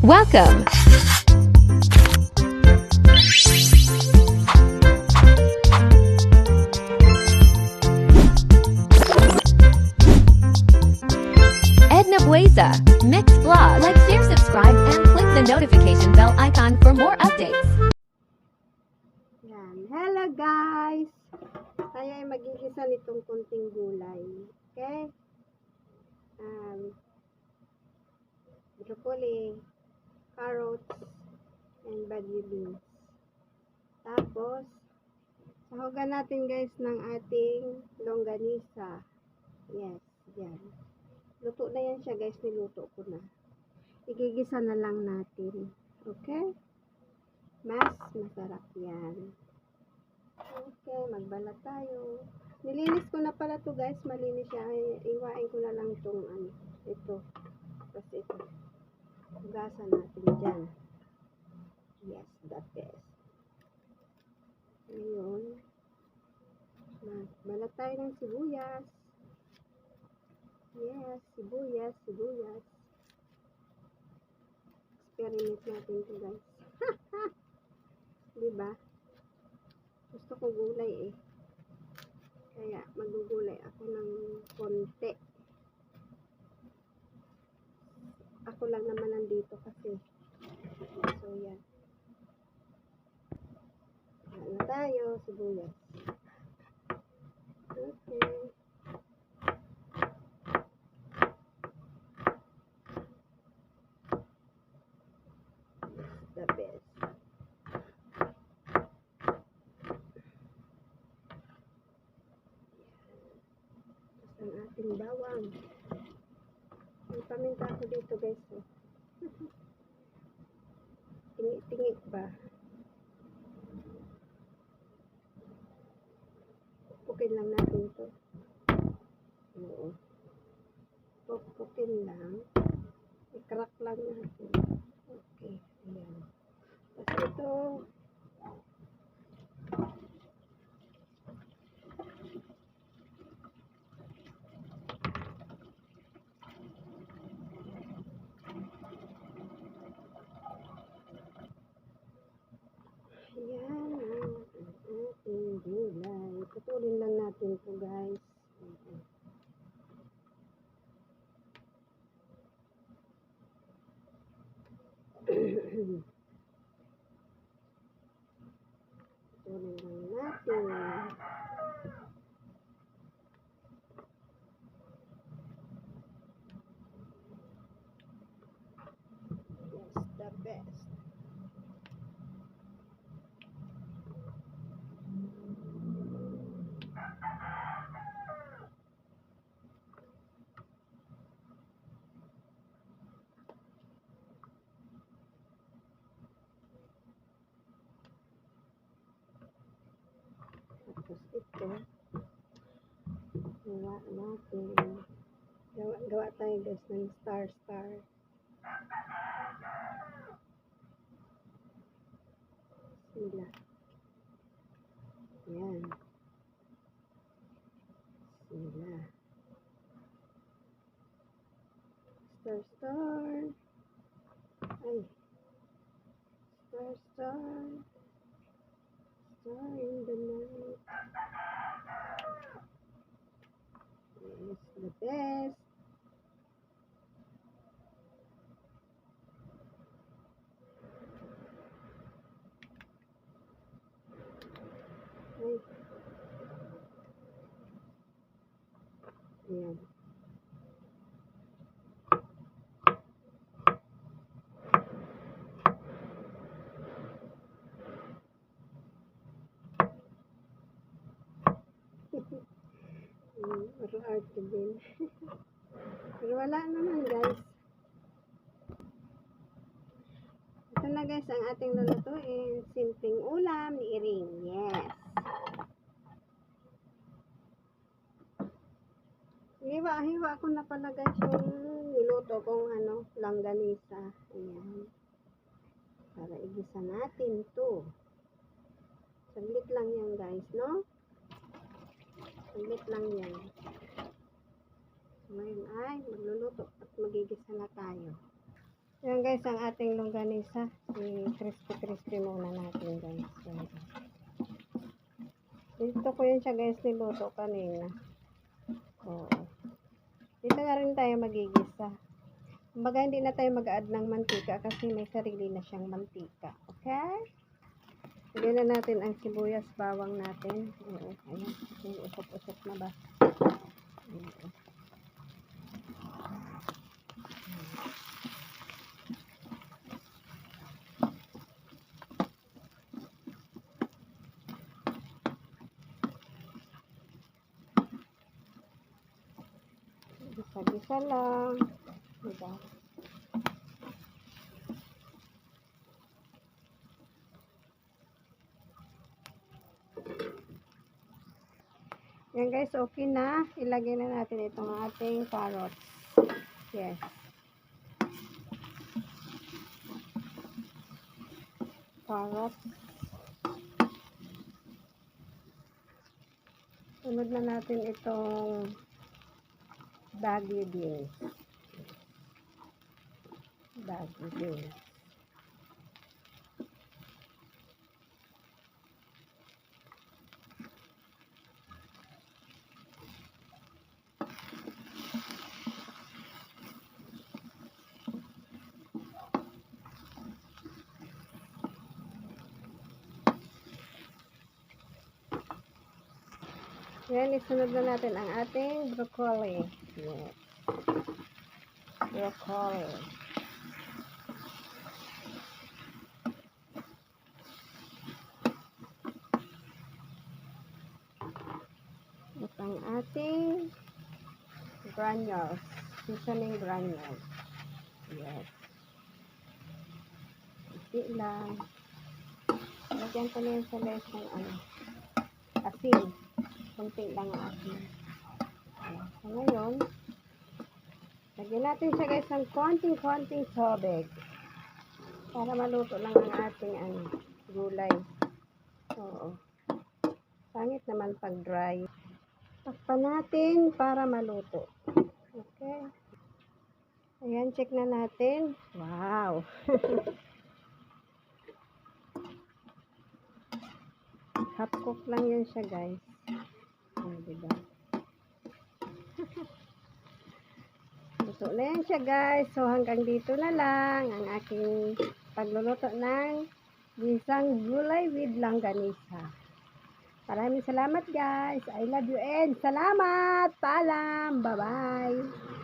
Welcome! Edna Bueza, Mixed Vlog. Like, share, subscribe, and click the notification bell icon for more updates. Yan. Hello guys! Tayo ay magigisa nitong kunting gulay. Okay? Broccoli, carrots, and bagu beans. Tapos, sahugan natin guys ng ating longganisa. Yes, yan. Luto na yan siya guys, niluto ko na. Igigisa na lang natin. Okay? Mas masarap yan. Okay, magbalat tayo. Nilinis ko na pala to guys, malinis siya. Iwain ko na lang itong ito. Tapos ito. Hugasan natin dyan. Yes, the best. Ngayon, magbalat tayo ng sibuyas. Yes, sibuyas. Experiment natin ito guys. Diba? Gusto ko gulay eh. Kaya magugulay ako ng konti. Ako lang naman nandito kasi. So yan. Ano tayo? Sibuyas. Okay. The best. Ang ating bawang. May paminta ako dito guys. Oh. Tingit ba? Pupukin lang natin ito. Oo. Pupukin lang. I-crack lang natin. Okay. Ayan. Tapos ito. Ayan ang ating gulay. Putulin lang natin ito guys. Putulin lang natin. Yes, the best. Tapos ito, gawa natin. Gawa tayo guys ng star. Sila. Yan. Sila. Star. Ay. Star. Star in the night. Yes, the best. Ay. Ayan. Arte din. Pero wala naman guys. Ito na guys ang ating lulutuin. Simpleng ulam ni Iring. Yes. Hiwa ko na pala guys yung niluto kong langganisa. Ayan. Para igisa natin to. Saglit lang yan guys, no? Saglit lang yan. Ngayon ay magluluto at magigisa na tayo. Yan guys, ang ating longganisa. I-crispy-crispy muna natin guys. Yan. Dito ko yun siya guys niluto kanina. Oo. Dito na rin tayo magigisa. Kumbaga hindi na tayo mag-add ng mantika kasi may sarili na siyang mantika. Okay? Lagyan na natin ang sibuyas, bawang natin. Oo. Ayan. Yung usok-usok na ba? Oo. Gisa-gisa lang. Diba? Yan guys, okay na. Ilagay na natin itong ating carrots. Yes. Carrots. Sunod na natin itong bagyo beans. Bagyo beans. Yan, isunod na natin ang ating broccoli. Yes. Broccoli. At ang ating granules. Seasoning granules. Yes. Isi lang. Lagyan ko na yung sa less ng asin. Kunti lang ang asin. So, ngayon, lagyan natin siya guys ng konting-konting tubig. Para maluto lang ang ating gulay. Oo. Pangit naman pag dry. Takpan natin para maluto. Okay. Ayan, check na natin. Wow! Half cook lang yan siya guys. Diba? Luto na yan siya guys. So hanggang dito na lang ang aking pagluluto ng ginisang gulay with longganisa. Maraming salamat guys. I love you and salamat. Paalam. Bye-bye.